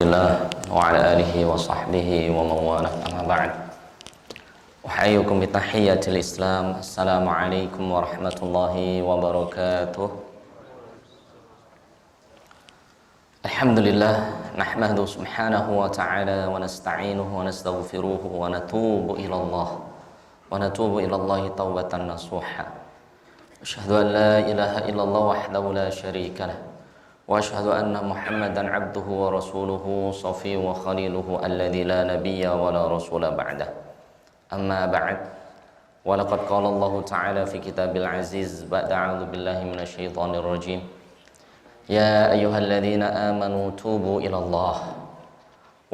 الله وعلى آله وصحبه ومن والاه أما بعد أحييكم بتحية الإسلام السلام عليكم ورحمة الله وبركاته الحمد لله نحمده سبحانه وتعالى ونستعينه ونستغفره ونتوب إلى الله توبة نصوحا أشهد أن لا إله إلا الله وحده لا شريك له وأشهد أن محمدا عبده ورسوله صفيه وخليله الذي لا نبي ولا رسول بعده أما بعد ولقد قال الله تعالى في كتاب العزيز بعد أعوذ بالله من الشيطان الرجيم يا أيها الذين آمنوا توبوا إلى الله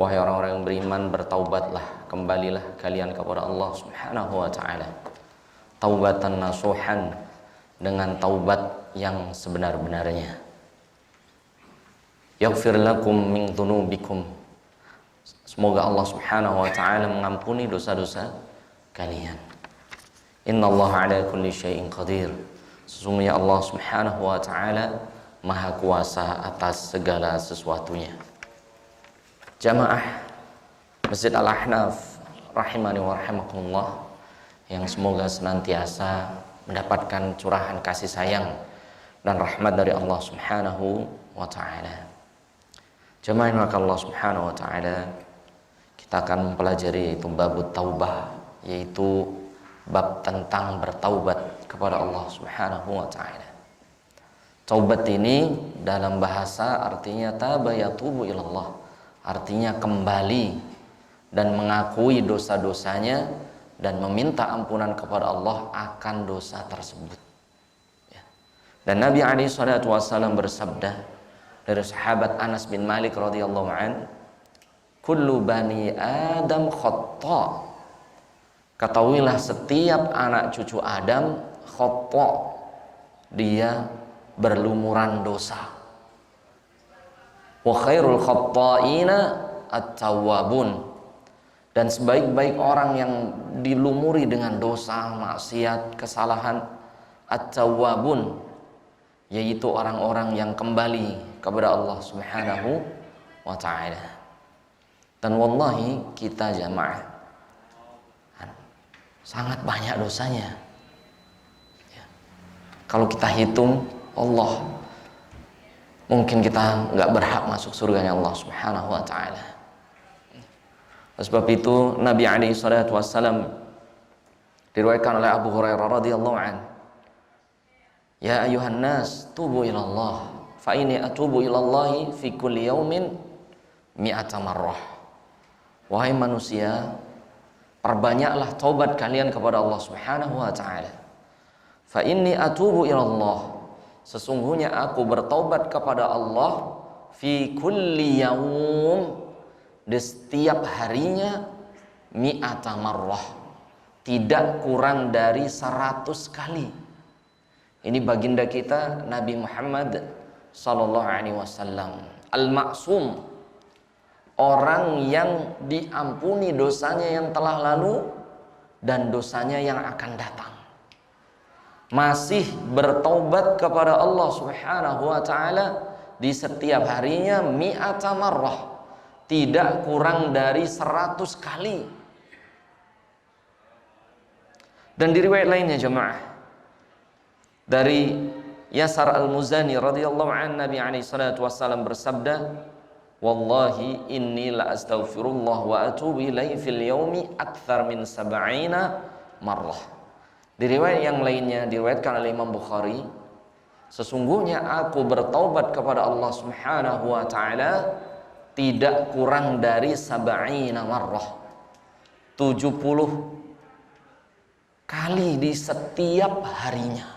wahai orang-orang yang beriman bertaubatlah, kembalilah kalian kepada Allah subhanahu wa ta'ala taubatan nasuhan, dengan taubat yang sebenar-benarnya. Yaghfir lakum min dzunubikum, semoga Allah subhanahu wa ta'ala mengampuni dosa-dosa kalian. Innallaha ala kulli syai'in qadir, sesungguhnya Allah subhanahu wa ta'ala maha kuasa atas segala sesuatunya. Jamaah Masjid Al-Ahnaf rahimani wa rahimakumullah, yang semoga senantiasa mendapatkan curahan kasih sayang dan rahmat dari Allah subhanahu wa ta'ala. Jemaah yang dirahmati Allah subhanahu wa ta'ala, kita akan mempelajari yaitu babut taubah, yaitu bab tentang bertaubat kepada Allah subhanahu wa ta'ala. Taubat ini dalam bahasa artinya taba yatubu ilallah, artinya kembali dan mengakui dosa-dosanya dan meminta ampunan kepada Allah akan dosa tersebut. Dan Nabi SAW bersabda dari sahabat Anas bin Malik radhiyallahu an, kullu bani Adam khata, ketahuilah setiap anak cucu Adam khata, dia berlumuran dosa. Wa khairul khatta'ina at-tawwabun, dan sebaik-baik orang yang dilumuri dengan dosa, maksiat, kesalahan, at-tawwabun, yaitu orang-orang yang kembali kepada Allah subhanahu wa ta'ala. Dan wallahi kita jamaah sangat banyak dosanya ya. Kalau kita hitung, Allah, mungkin kita nggak berhak masuk surganya Allah subhanahu wa ta'ala. Sebab itu Nabi SAW diriwayatkan oleh Abu Hurairah radhiyallahu an, ya ayuhan nas tubu ilallah fa inni atubu ilallahi fi kulli yaumin mi'ata marrah. Wahai manusia, perbanyaklah taubat kalian kepada Allah subhanahu wa ta'ala. Fa inni atubu ilallah, sesungguhnya aku bertaubat kepada Allah fi kulli yaum, di setiap harinya, mi'ata marrah, tidak kurang dari 100 kali. Ini baginda kita Nabi Muhammad sallallahu alaihi wasallam, al-ma'sum, orang yang diampuni dosanya yang telah lalu dan dosanya yang akan datang, masih bertaubat kepada Allah subhanahu wa ta'ala di setiap harinya mi'ata marrah, tidak kurang dari 100 kali. Dan di riwayat lainnya jemaah dari Yasar al-Muzani radhiyallahu an, Nabi SAW bersabda, wallahi inni la astaghfirullah wa atubu ilaihi fil yaumi akthar min 70 marrah. Di riwayat yang lainnya diriwayatkan oleh Imam Bukhari, sesungguhnya aku bertaubat kepada Allah subhanahu wa ta'ala tidak kurang dari 70 marrah, 70 kali di setiap harinya.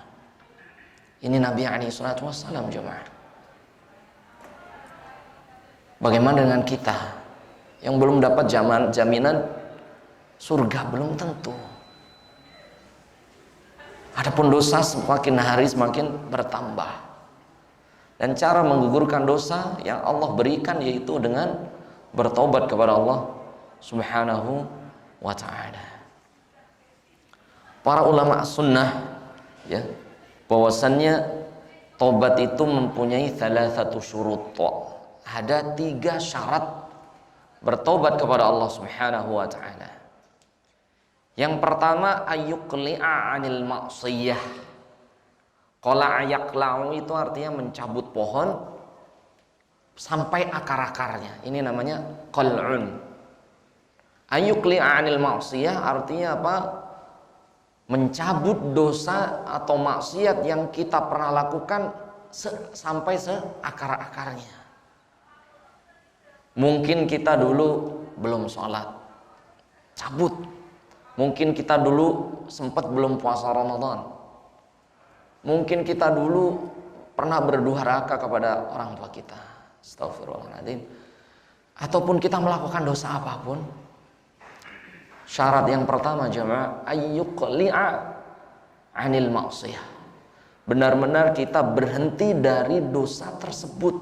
Ini Nabi SAW jemaah. Bagaimana dengan kita yang belum dapat jaminan surga? Belum tentu. Adapun dosa semakin hari semakin bertambah. Dan cara menggugurkan dosa yang Allah berikan yaitu dengan bertobat kepada Allah subhanahu wa ta'ala. Para ulama sunnah ya, bahwasannya tobat itu mempunyai salah satu syurut, ada 3 syarat bertobat kepada Allah Subhanahu wa taala. Yang pertama, ayyuqli'a 'anil ma'siyah. Qala'a yaqla'u itu artinya mencabut pohon sampai akar-akarnya. Ini namanya qal'un. Ayyuqli'a 'anil ma'siyah artinya apa? Mencabut dosa atau maksiat yang kita pernah lakukan sampai seakar-akarnya. Mungkin kita dulu belum sholat, cabut. Mungkin kita dulu sempat belum puasa Ramadan. Mungkin kita dulu pernah berdurhaka kepada orang tua kita. Astagfirullahaladzim. Ataupun kita melakukan dosa apapun. Syarat yang pertama jemaah, ayyuqli'a 'anil ma'siyah. Benar-benar kita berhenti dari dosa tersebut.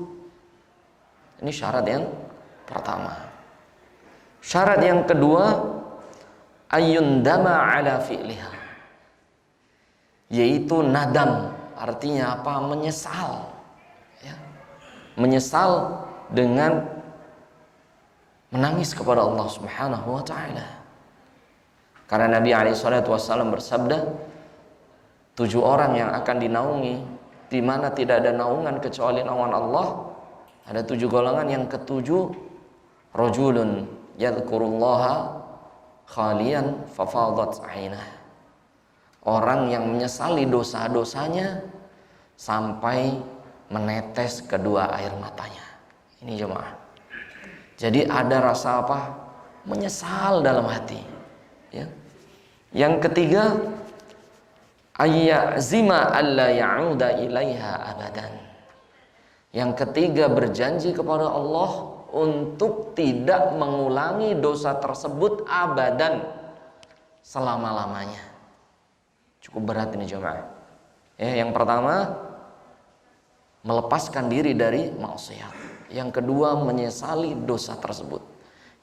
Ini syarat yang pertama. Syarat yang kedua, ayyundama 'ala fi'liha. Yaitu nadam, artinya apa? Menyesal. Ya. Menyesal dengan menangis kepada Allah Subhanahu wa taala. Karena Nabi SAW bersabda, 7 orang yang akan dinaungi, di mana tidak ada naungan kecuali naungan Allah. Ada 7 golongan. Yang ketujuh, rajulun yadhkurullaha khalian fafadat 'ainah. Orang yang menyesali dosa-dosanya sampai menetes kedua air matanya. Ini jemaah. Jadi ada rasa apa? Menyesal dalam hati. Ya. Yang ketiga, ayyazima alla ya'uda ilaiha abadan. Yang ketiga, berjanji kepada Allah untuk tidak mengulangi dosa tersebut abadan, selama-lamanya. Cukup berat ini jemaah. Ya, yang pertama, melepaskan diri dari maksiat. Yang kedua, menyesali dosa tersebut.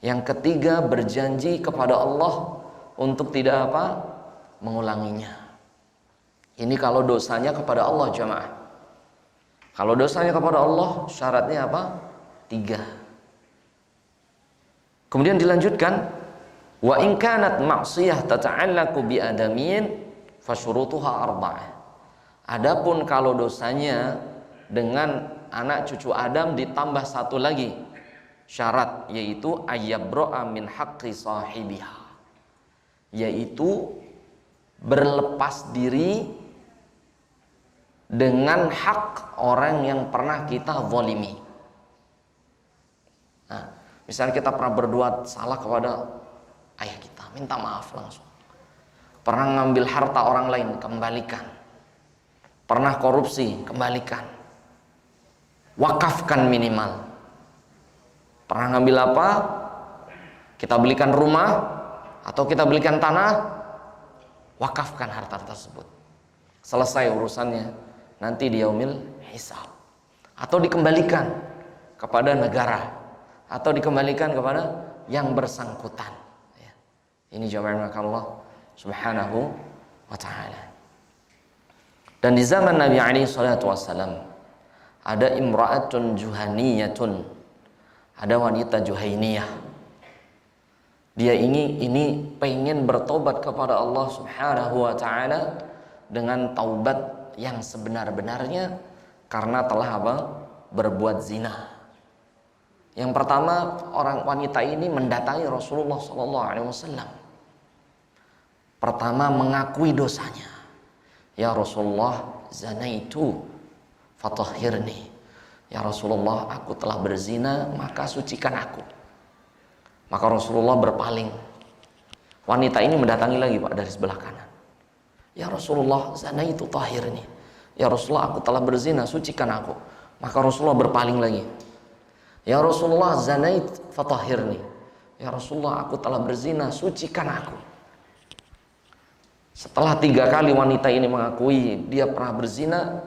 Yang ketiga, berjanji kepada Allah untuk tidak apa? Mengulanginya. Ini kalau dosanya kepada Allah jemaah. Kalau dosanya kepada Allah, syaratnya apa? 3. Kemudian dilanjutkan, wa in kanat ma'siyah tata'allaqu bi adamiyin fasyurutuha 4. Adapun kalau dosanya dengan anak cucu Adam ditambah 1 lagi syarat, yaitu ayyabro'a min haqqi sahibiha, yaitu berlepas diri dengan hak orang yang pernah kita zalimi. Nah, misalnya kita pernah berbuat salah kepada ayah kita, minta maaf langsung. Pernah ngambil harta orang lain, kembalikan. Pernah korupsi, kembalikan. Wakafkan minimal. Pernah ngambil apa? Kita belikan rumah atau kita belikan tanah, wakafkan harta tersebut. Selesai urusannya, nanti di yaumil hisab. Atau dikembalikan kepada negara, atau dikembalikan kepada yang bersangkutan. Ini jamaah Allah Subhanahu wa ta'ala. Dan di zaman Nabi SAW ada imra'atun juhaniyatun, ada wanita Juhainiyah. Dia ini pengen bertobat kepada Allah Subhanahu wa ta'ala dengan taubat yang sebenar-benarnya karena telah apa? Berbuat zina. Yang pertama, orang wanita ini mendatangi Rasulullah SAW. Pertama, mengakui dosanya. Ya Rasulullah, zanaitu fatahhirni. Ya Rasulullah, aku telah berzina, maka sucikan aku. Maka Rasulullah berpaling. Wanita ini mendatangi lagi Pak dari sebelah kanan. Ya Rasulullah, zanaitu tahhirni. Ya Rasulullah, aku telah berzina, sucikan aku. Maka Rasulullah berpaling lagi. Ya Rasulullah, zanait fatahhirni. Ya Rasulullah, aku telah berzina, sucikan aku. Setelah 3 kali wanita ini mengakui dia pernah berzina,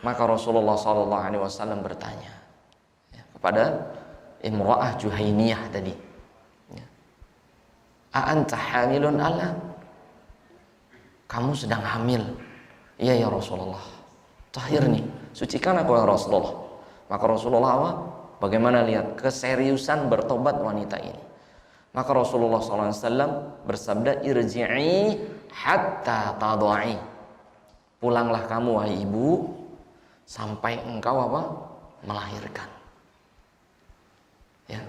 maka Rasulullah SAW bertanya kepada imra'ah Juhainiyah tadi, a'anta hamilun ala? Kamu sedang hamil? Iya ya Rasulullah. Tahhirni, sucikan aku ya Rasulullah. Maka Rasulullah Bagaimana lihat keseriusan bertobat wanita ini. Maka Rasulullah SAW bersabda, irji'i hatta tadha'i. Pulanglah kamu wahai ibu sampai engkau apa? Melahirkan. Ya,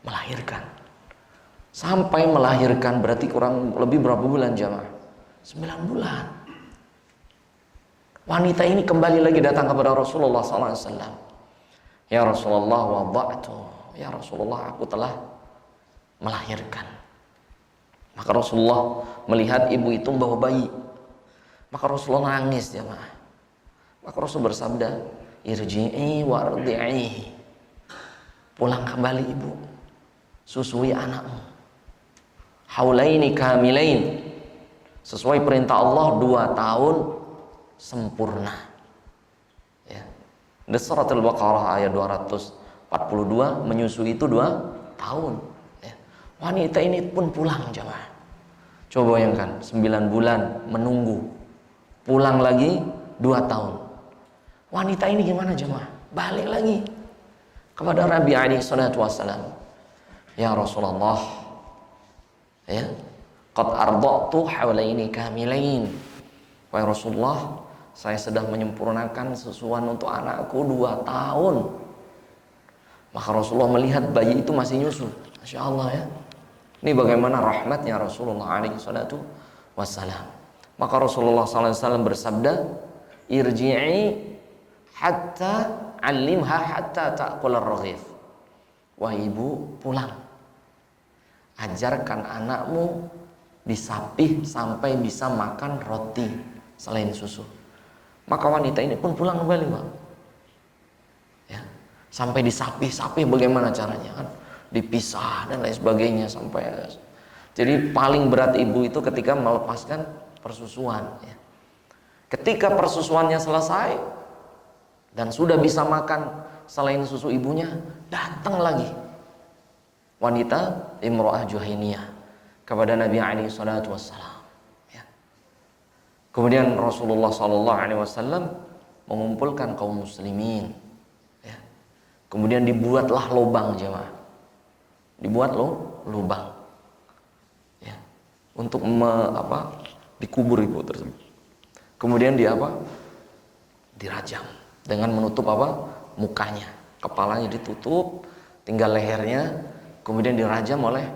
melahirkan. Sampai melahirkan berarti kurang lebih berapa bulan jamaah? 9 bulan. Wanita ini kembali lagi datang kepada Rasulullah SAW. Ya Rasulullah, wada'tu. Ya Rasulullah, aku telah melahirkan. Maka Rasulullah melihat ibu itu membawa bayi. Maka Rasulullah nangis jemaah. Maka Rasul bersabda, irji'i wardi'i. Pulang kembali ibu, susui anakmu. Haulaini kamilain. Sesuai perintah Allah 2 tahun sempurna. Ya. Di surat Al-Baqarah ayat 242 menyusui itu 2 tahun. Ya. Wanita ini pun pulang jemaah. Coba bayangkan 9 bulan menunggu, pulang lagi 2 tahun. Wanita ini gimana jemaah? Balik lagi kepada Nabi alaihi salatu wassalam. Ya Rasulullah, ya, qad arda'tu haulaini kamilain. Wahai Rasulullah, saya sedang menyempurnakan susuan untuk anakku 2 tahun. Maka Rasulullah melihat bayi itu masih nyusu. Masya Allah ya. Ini bagaimana rahmatnya Rasulullah alaihi salatu wassalam. Maka Rasulullah SAW bersabda, irji'i hatta alimha hatta ta'kul ar-raghif. Wahai ibu, pulang. Ajarkan anakmu disapih sampai bisa makan roti selain susu. Maka wanita ini pun pulang kembali, Pak. Ya, sampai disapih-sapih bagaimana caranya kan? Dipisah dan lain sebagainya sampai. Jadi paling berat ibu itu ketika melepaskan persusuan. Ya. Ketika persusuannya selesai dan sudah bisa makan selain susu ibunya, datang lagi wanita Imro'ah Juhainiyah kepada Nabi alaihi salatu wassalam. Ya. Kemudian Rasulullah sallallahu alaihi wasallam mengumpulkan kaum muslimin. Ya. Kemudian dibuatlah lubang jemaah. Dibuat lubang. Ya. Untuk dikubur ibu tersebut. Kemudian dirajam dengan menutup mukanya, kepalanya ditutup, tinggal lehernya, kemudian dirajam oleh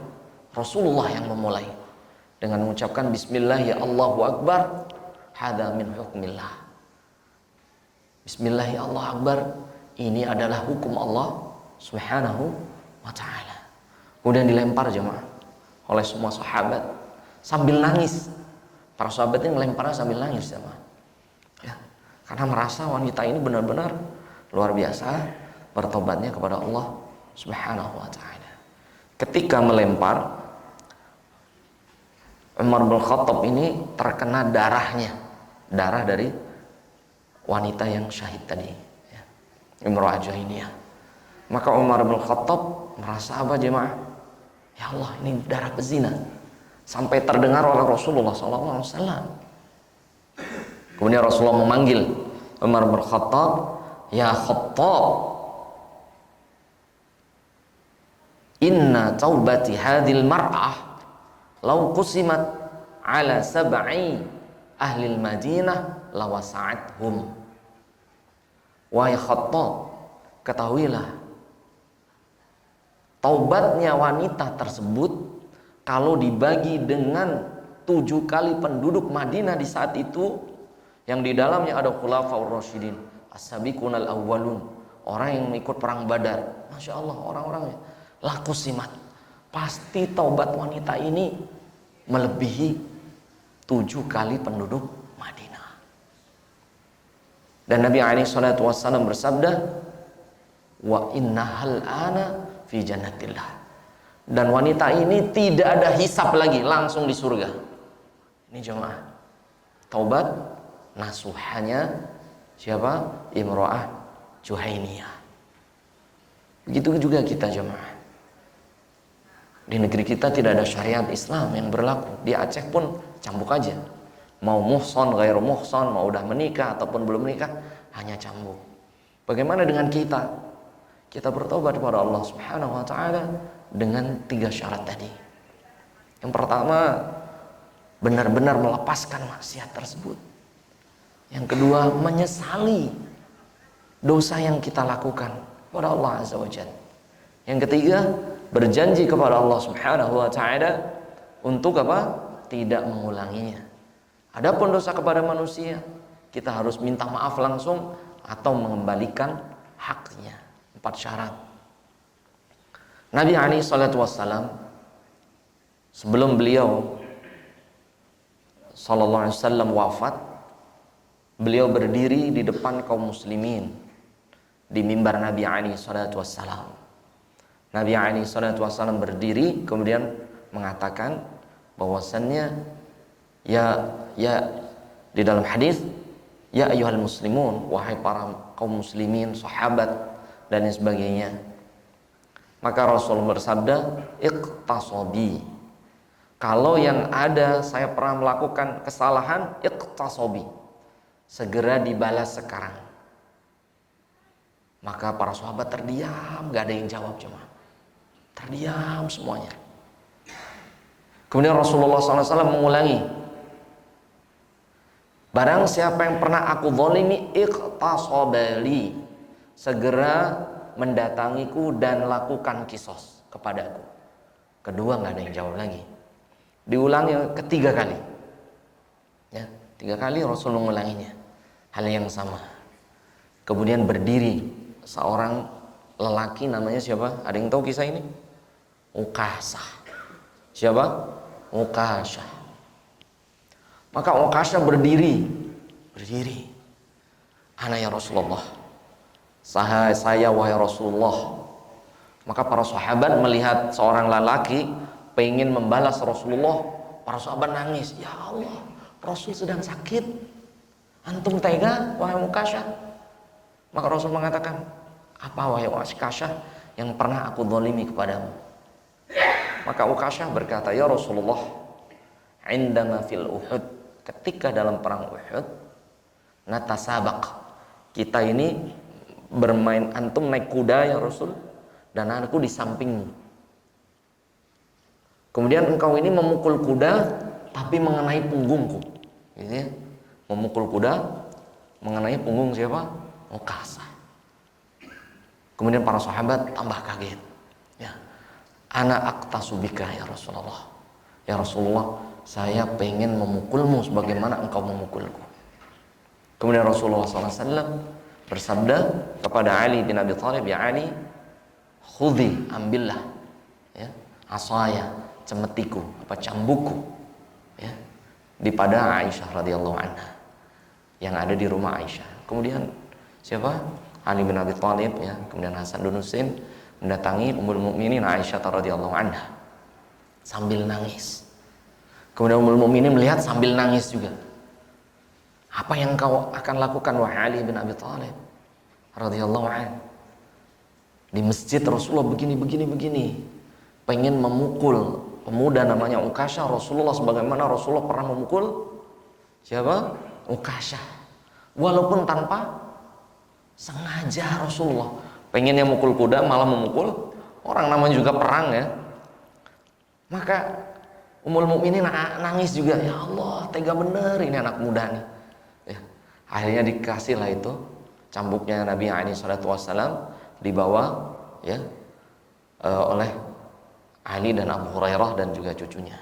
Rasulullah yang memulai dengan mengucapkan Bismillah ya Allahu Akbar, hadza min hukmillah. Bismillah ya Allah Akbar, ini adalah hukum Allah Subhanahu wa ta'ala. Kemudian dilempar jemaah oleh semua sahabat sambil nangis. Para sahabat ini melemparnya sambil nangis jemaah. Ya, karena merasa wanita ini benar-benar luar biasa bertobatnya kepada Allah Subhanahu wa ta'ala. Ketika melempar, Umar bin Khattab ini terkena darahnya, darah dari wanita yang syahid tadi, ya, Imro'ah Juhainiyah. Maka Umar bin Khattab merasa apa jemaah? Ya Allah, ini darah pezina. Sampai terdengar oleh Rasulullah SAW. Kemudian Rasulullah memanggil Umar bin Khattab, ya Khattab, inna taubati hadhil mar'ah law qusimat ala sab'i ahli al-Madinah lawasa'athum. Wahai Khattab, ketahuilah taubatnya wanita tersebut kalau dibagi dengan 7 kali penduduk Madinah di saat itu, yang di dalamnya ada khulafaur rasyidin, as-sabiqunal awwalun, orang yang ikut perang Badar. Masya Allah, orang-orangnya lakusimat, pasti taubat wanita ini melebihi 7 kali penduduk Madinah. Dan Nabi alaihi salatu wassalam bersabda, wa innahal ana fi jannatillah. Dan wanita ini tidak ada hisab lagi, langsung di surga. Ini jemaah, taubat nasuhanya siapa? Imro'ah Juhainiyah. Begitu juga kita jemaah. Di negeri kita tidak ada syariat Islam yang berlaku. Di Aceh pun cambuk aja. Mau muhson, ghairu muhson, mau udah menikah ataupun belum menikah, hanya cambuk. Bagaimana dengan kita kita bertobat kepada Allah Subhanahu wa taala dengan 3 syarat tadi. Yang pertama, benar-benar melepaskan maksiat tersebut. Yang kedua, menyesali dosa yang kita lakukan kepada Allah Azza wa Jalla. Yang ketiga, berjanji kepada Allah Subhanahu wa taala untuk apa? Tidak mengulanginya. Adapun dosa kepada manusia, kita harus minta maaf langsung atau mengembalikan haknya. 4 syarat. Nabi alaihi salatu wassalam, sebelum beliau sallallahu alaihi wasallam wafat, beliau berdiri di depan kaum muslimin di mimbar Nabi alaihi salatu wassalam. Nabi alaihi salatu wassalam berdiri kemudian mengatakan bahwasannya ya di dalam hadis, ya ayyuhal muslimun, wahai para kaum muslimin, sahabat dan lain sebagainya. Maka Rasul bersabda, iqtasobi. Kalau yang ada saya pernah melakukan kesalahan, iqtasobi, segera dibalas sekarang. Maka para sahabat terdiam, gak ada yang jawab, cuma terdiam semuanya. Kemudian Rasulullah SAW mengulangi, barang siapa yang pernah aku zalimi, iqtasobali, segera mendatangiku dan lakukan kisos kepadaku. Kedua nggak ada yang jawab lagi. Diulang yang ketiga kali. Ya, 3 kali Rasul mengulanginya. Hal yang sama. Kemudian berdiri seorang lelaki, namanya siapa? Ada yang tahu kisah ini? Ukasah. Siapa? Ukasah. Maka Ukasah berdiri. Ana ya Rasulullah, saya wahai Rasulullah. Maka para sahabat melihat seorang lelaki pengen membalas Rasulullah, para sahabat nangis. Ya Allah, Rasul sedang sakit, antum tega wahai Ukasah? Maka Rasul mengatakan, apa wahai Ukasah yang pernah aku zalimi kepadamu? Maka Ukasah berkata, ya Rasulullah, indama fil Uhud, ketika dalam perang Uhud, natasabaq, kita ini bermain, antum naik kuda ya Rasul, dan aku di sampingmu. Kemudian engkau ini memukul kuda tapi mengenai punggungku. Gitu ya. Memukul kuda mengenai punggung siapa? Ukasah. Kemudian para sahabat tambah kaget. Ya. Ana aqtasubika ya Rasulullah. Ya Rasulullah, saya pengen memukulmu sebagaimana engkau memukulku. Kemudian Rasulullah SAW bersabda kepada Ali bin Abi Thalib, ya Ali, khudhi, ambillah ya, asaya, cemetiku, cambukku ya, di pada Aisyah radhiyallahu anha yang ada di rumah Aisyah. Kemudian siapa? Ali bin Abi Thalib ya, kemudian Hasan bin Husain mendatangi Ummul Mukminin Aisyah radhiyallahu anha sambil nangis. Kemudian Ummul Mukminin melihat sambil nangis juga. Apa yang kau akan lakukan wahai Ali bin Abi Thalib radhiyallahu anhu? Di masjid Rasulullah begini. Pengen memukul pemuda namanya Ukasah. Rasulullah sebagaimana Rasulullah pernah memukul siapa? Ukasah. Walaupun tanpa sengaja Rasulullah. Pengennya mukul kuda malah memukul orang, namanya juga perang ya. Maka Ummul Mukminin nangis juga. Ya Allah, tega bener ini anak muda nih. Ya, akhirnya dikasihlah itu cambuknya Nabi alaihi salatu wassalam, dibawa ya oleh Ali dan Abu Hurairah dan juga cucunya.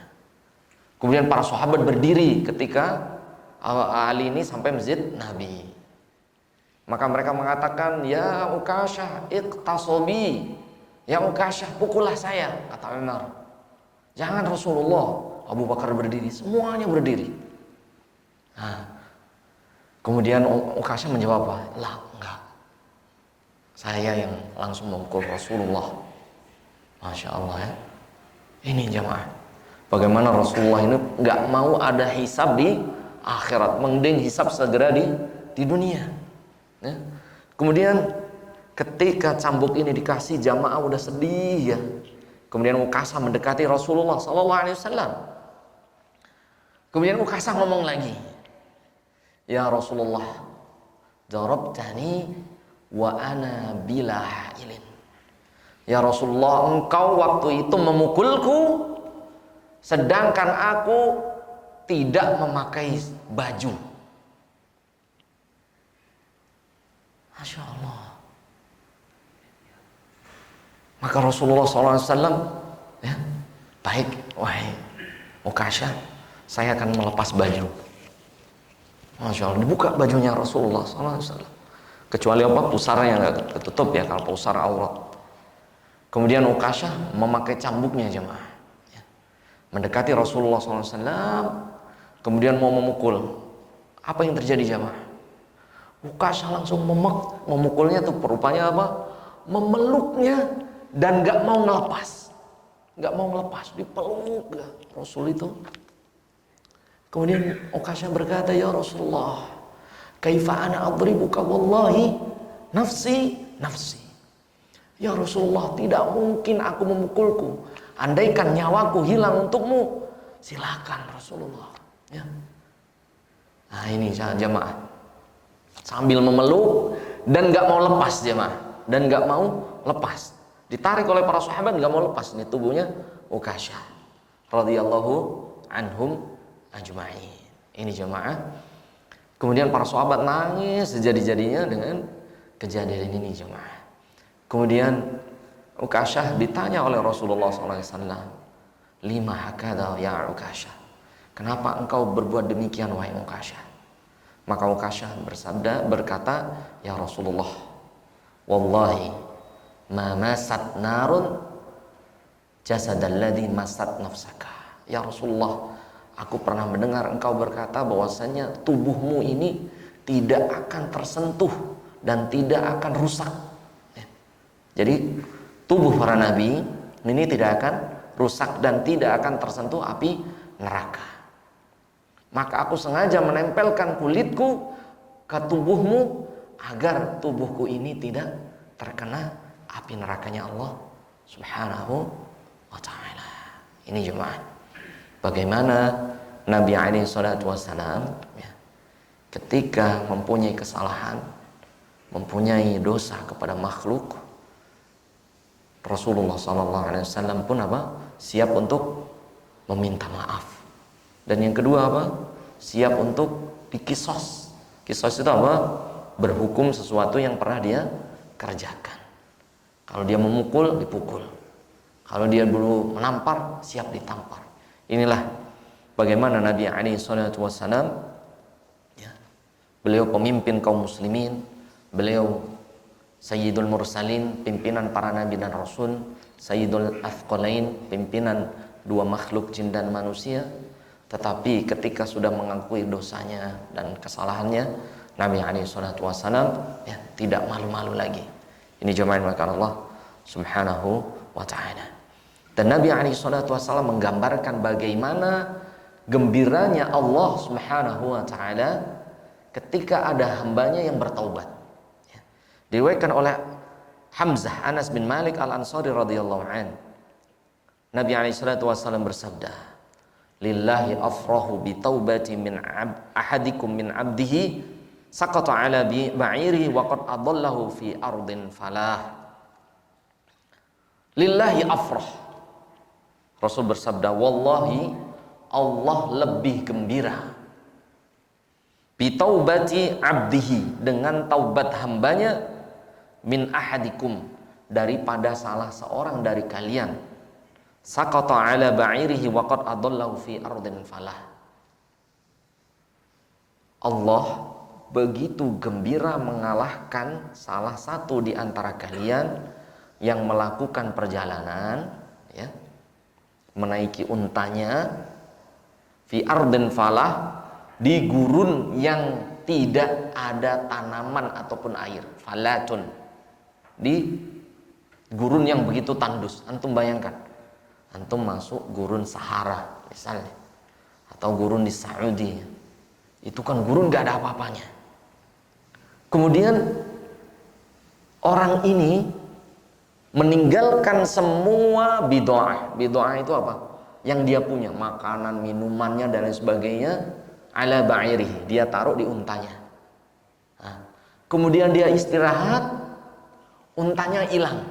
Kemudian para sahabat berdiri ketika Ali ini sampai masjid Nabi. Maka mereka mengatakan, ya Ukasah, iqtasobi, ya Ukasah, pukullah saya, kata Umar. Jangan Rasulullah. Abu Bakar berdiri, semuanya berdiri. Nah, kemudian Ukasah menjawab apa? Lah, enggak. Saya yang langsung memukul Rasulullah. Masya Allah ya. Ini jamaah. Bagaimana Rasulullah ini enggak mau ada hisab di akhirat. Mending hisab segera di dunia. Ya. Kemudian ketika cambuk ini dikasih, jamaah udah sedih ya. Kemudian Ukasah mendekati Rasulullah SAW. Kemudian Ukasah ngomong lagi, ya Rasulullah, darabtani wa ana bila hailin. Ya Rasulullah, engkau waktu itu memukulku sedangkan aku tidak memakai baju. Masya Allah. Maka Rasulullah SAW, ya, baik, wahai Ukasyah, saya akan melepas baju. Masya Allah, dibuka bajunya Rasulullah SAW. Kecuali apa? Pusarnya nggak ketutup ya, kalau pusar aurat. Kemudian Ukasyah memakai cambuknya jemaah, ya, mendekati Rasulullah SAW, kemudian mau memukul. Apa yang terjadi jemaah? Ukasyah langsung memukulnya tuh, rupanya apa? Memeluknya dan nggak mau ngelepas, dipeluk ya, Rasul itu. Kemudian Ukasyah berkata, ya Rasulullah, kaifa ana adribuka wallahi nafsi. Ya Rasulullah, tidak mungkin aku memukulku. Andaikan nyawaku hilang untukmu, silakan Rasulullah. Ya. Nah ini jamaah, sambil memeluk dan nggak mau lepas jamaah, ditarik oleh para sahabat, nggak mau lepas. Ini tubuhnya Ukasyah radhiyallahu anhum ajma'in. Ini jamaah. Kemudian para sahabat nangis sejadi-jadinya dengan kejadian ini jamaah. Kemudian Ukasyah ditanya oleh Rasulullah SAW, lima hakadha ya Ukasyah, kenapa engkau berbuat demikian wahai Ukasyah? Maka Ukasyah berkata, ya Rasulullah, wallahi ma masat narun jasadalladhi masat nafsaka. Ya Rasulullah, aku pernah mendengar engkau berkata bahwasanya tubuhmu ini tidak akan tersentuh dan tidak akan rusak. Jadi tubuh para nabi ini tidak akan rusak dan tidak akan tersentuh api neraka. Maka aku sengaja menempelkan kulitku ke tubuhmu agar tubuhku ini tidak terkena api nerakanya Allah Subhanahu wa ta'ala. Ini jemaah, bagaimana Nabi alaihi salatu wassalam, ya, ketika mempunyai kesalahan, mempunyai dosa kepada makhluk, Rasulullah SAW pun apa? Siap untuk meminta maaf. Dan yang kedua apa? Siap untuk dikisos. Kisos itu apa? Berhukum sesuatu yang pernah dia kerjakan. Kalau dia memukul, dipukul. Kalau dia dulu menampar, siap ditampar. Inilah bagaimana Nabi SAW, ya, beliau pemimpin kaum muslimin, beliau Sayyidul Mursalin, pimpinan para nabi dan rasul, Sayyidul Athqalain, pimpinan dua makhluk jin dan manusia. Tetapi ketika sudah mengakui dosanya dan kesalahannya, Nabi SAW, ya, tidak malu-malu lagi. Ini jemaah maka Allah Subhanahu wa ta'ala. Dan Nabi SAW menggambarkan bagaimana gembiranya Allah Subhanahu wa ta'ala ketika ada hambanya yang bertaubat. Diriwayatkan oleh Hamzah Anas bin Malik Al-Ansari radhiyallahu an. Nabi SAW bersabda, lillahi afrahu bi taubati min ahadikum min abdihi saqata ala ba'iri wa qad adallahu fi ardin falah. Lillahi afrah. Rasul bersabda, wallahi Allah lebih gembira bi taubati abdihi, dengan taubat hambanya, min ahadikum, daripada salah seorang dari kalian, saqata ala ba'irihi wa qad adallahu fi ardin falah. Allah begitu gembira mengalahkan salah satu di antara kalian yang melakukan perjalanan, ya, menaiki untanya, fi ardin falah, di gurun yang tidak ada tanaman ataupun air, falatun, di gurun yang begitu tandus. Antum bayangkan, antum masuk gurun Sahara misalnya, atau gurun di Saudi, itu kan gurun gak ada apa-apanya. Kemudian orang ini meninggalkan semua bid'ah. Bid'ah itu apa? Yang dia punya, makanan, minumannya dan lain sebagainya, ala ba'irihi, dia taruh di untanya. Nah, kemudian dia istirahat, untanya hilang.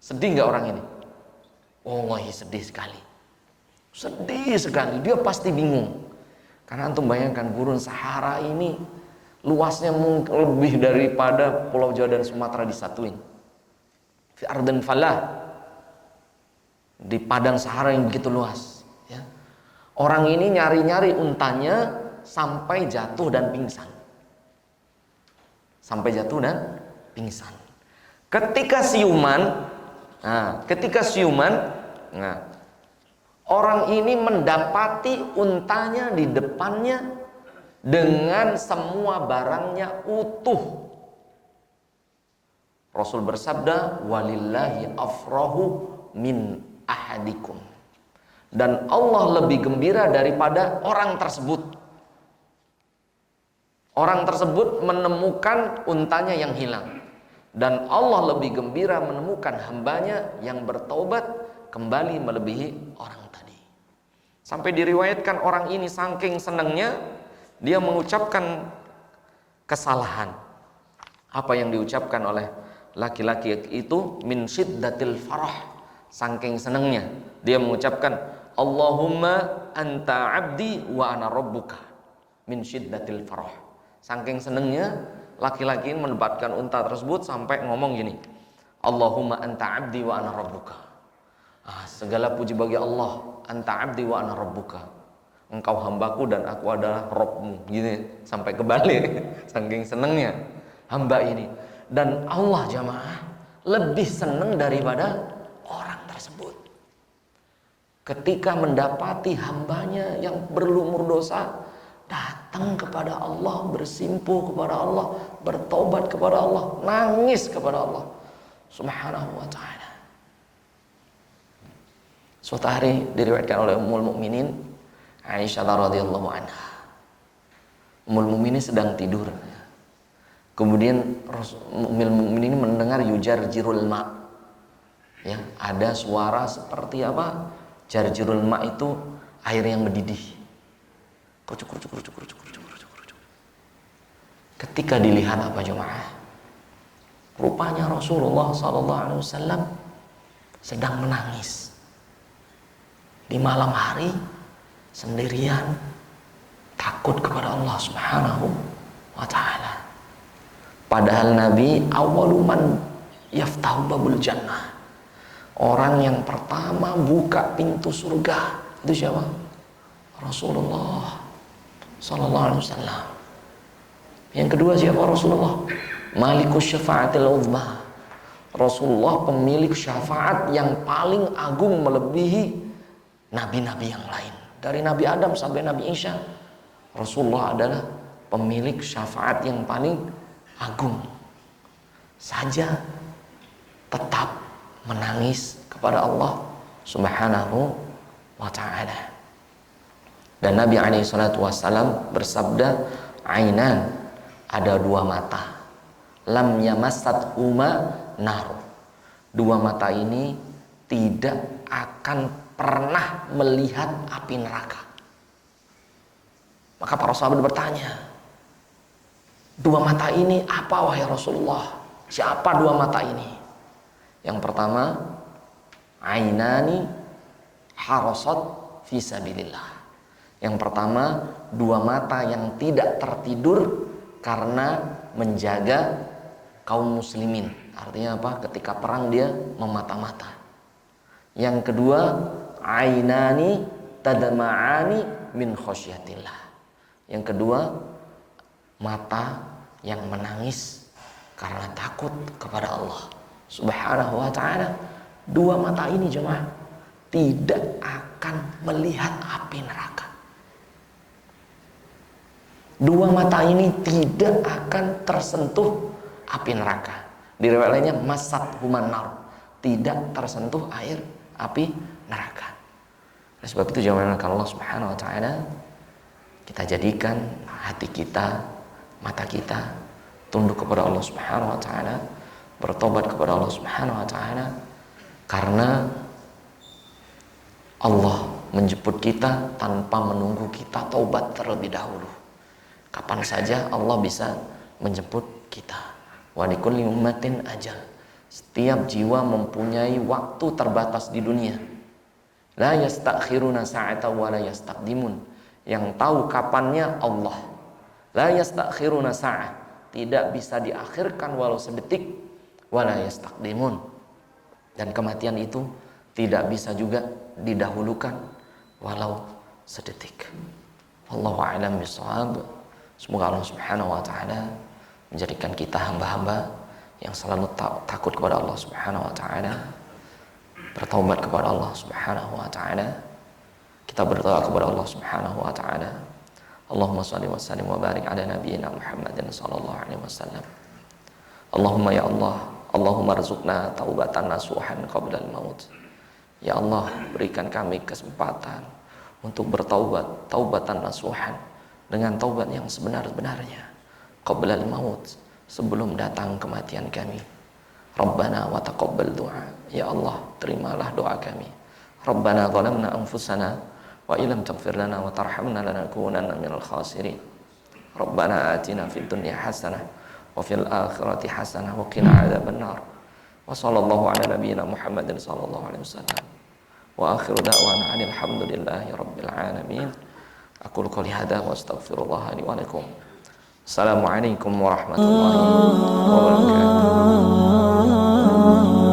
Sedih nggak orang ini? Wallahi sedih sekali. Sedih sekali. Dia pasti bingung. Karena antum bayangkan gurun Sahara ini luasnya mungkin lebih daripada Pulau Jawa dan Sumatera disatuin. Fi ardin falah. Di padang Sahara yang begitu luas. Ya. Orang ini nyari-nyari untanya sampai jatuh dan pingsan. Sampai jatuh dan pingsan. Ketika siuman, orang ini mendapati untanya di depannya dengan semua barangnya utuh. Rasul bersabda, walillahi afrahu min ahadikum. Dan Allah lebih gembira daripada orang tersebut. Orang tersebut menemukan untanya yang hilang. Dan Allah lebih gembira menemukan hambanya yang bertaubat kembali melebihi orang tadi. Sampai diriwayatkan orang ini saking senangnya dia mengucapkan kesalahan. Apa yang diucapkan oleh laki-laki itu min syiddatil farah. Saking senangnya dia mengucapkan Allahumma anta abdi wa ana rabbuka min syiddatil farah. Saking senangnya laki-laki ini mendebatkan unta tersebut sampai ngomong gini, Allahumma anta abdi wa ana rabbuka. Segala puji bagi Allah, anta abdi wa ana rabbuka. Engkau hambaku dan aku adalah Rabbmu. Gini sampai kebalik. Saking senangnya hamba ini. Dan Allah jamaah lebih senang daripada orang tersebut. Ketika mendapati hambanya yang berlumur dosa datang kepada Allah, bersimpuh kepada Allah, bertobat kepada Allah, nangis kepada Allah Subhanahu wa ta'ala. Suatu hari diriwayatkan oleh Ummul Mukminin Aisyah radhiyallahu anha. Ummul Mukminin sedang tidur. Kemudian Ummul Mukminin mendengar yujarjirul ma. Ya, ada suara seperti apa? Jarjirul ma itu air yang mendidih. Kerucuk. Ketika dilihat apa jemaah? Rupanya Rasulullah SAW sedang menangis di malam hari sendirian, takut kepada Allah Subhanahu wa ta'ala. Padahal Nabi awaluman yaftahu babul jannah. Orang yang pertama buka pintu surga itu siapa? Rasulullah sallallahu alaihi wasallam. Yang kedua siapa Rasulullah? Malikus syafaatil uzma. Rasulullah pemilik syafaat yang paling agung melebihi nabi-nabi yang lain. Dari Nabi Adam sampai Nabi Isa, Rasulullah adalah pemilik syafaat yang paling agung. Saja tetap menangis kepada Allah Subhanahu wa ta'ala. Dan Nabi SAW bersabda, ainan, ada dua mata, lam yamassat huma nar. Dua mata ini tidak akan pernah melihat api neraka. Maka para sahabat bertanya, dua mata ini apa wahai Rasulullah? Siapa dua mata ini? Yang pertama, ainani harasat fisabilillah. Yang pertama, dua mata yang tidak tertidur karena menjaga kaum muslimin. Artinya apa? Ketika perang dia memata-mata. Yang kedua, ainani tadma'ani min khosyatillah. Yang kedua, mata yang menangis karena takut kepada Allah Subhanahu wa ta'ala. Dua mata ini jemaah tidak akan melihat api neraka. Dua mata ini tidak akan tersentuh api neraka. Di riwayat lainnya masat human nar, tidak tersentuh air api neraka. Oleh sebab itu jamaah Allah Subhanahu wa ta'ala, kita jadikan hati kita, mata kita tunduk kepada Allah Subhanahu wa ta'ala, bertobat kepada Allah Subhanahu wa ta'ala, karena Allah menjemput kita tanpa menunggu kita taubat terlebih dahulu. Kapan saja Allah bisa menjemput kita. Wa likulli ummatin ajal. Setiap jiwa mempunyai waktu terbatas di dunia. La yastakhiruna sa'ata wa la yastaqdimun. Yang tahu kapannya Allah. La yastakhiruna sa'ah, tidak bisa diakhirkan walau sedetik, wa la yastaqdimun. Dan kematian itu tidak bisa juga didahulukan walau sedetik. Wallahu a'lam bishawab. Semoga Allah Subhanahu wa taala menjadikan kita hamba-hamba yang selalu takut kepada Allah Subhanahu wa taala, bertaubat kepada Allah Subhanahu wa taala. Kita berdoa kepada Allah Subhanahu wa taala. Allahumma shalli wa sallim wa barik ala nabiyyina Muhammadin sallallahu alaihi wasallam. Allahumma ya Allah, Allahumma rzuqna taubatan nasuhan qabla al-maut. Ya Allah, berikan kami kesempatan untuk bertaubat, taubatan nasuhan, dengan taubat yang sebenar-benarnya, qabla al-maut, sebelum datang kematian kami. Rabbana wa taqabbal du'a. Ya Allah, terimalah doa kami. Rabbana zalamna anfusana wa illam taghfir lana wa tarhamna lanakunanna minal khasirin. Rabbana atina fid dunya hasanah wa fil akhirati hasanah wa qina adzabannar. Wa sallallahu ala nabiyyina Muhammadin sallallahu alaihi wasallam. Wa akhiru da'wana alhamdulillahi rabbil alamin. Aqulu qouli hadza wa astaghfirullah li wa lakum. Assalamualaikum warahmatullahi wabarakatuh.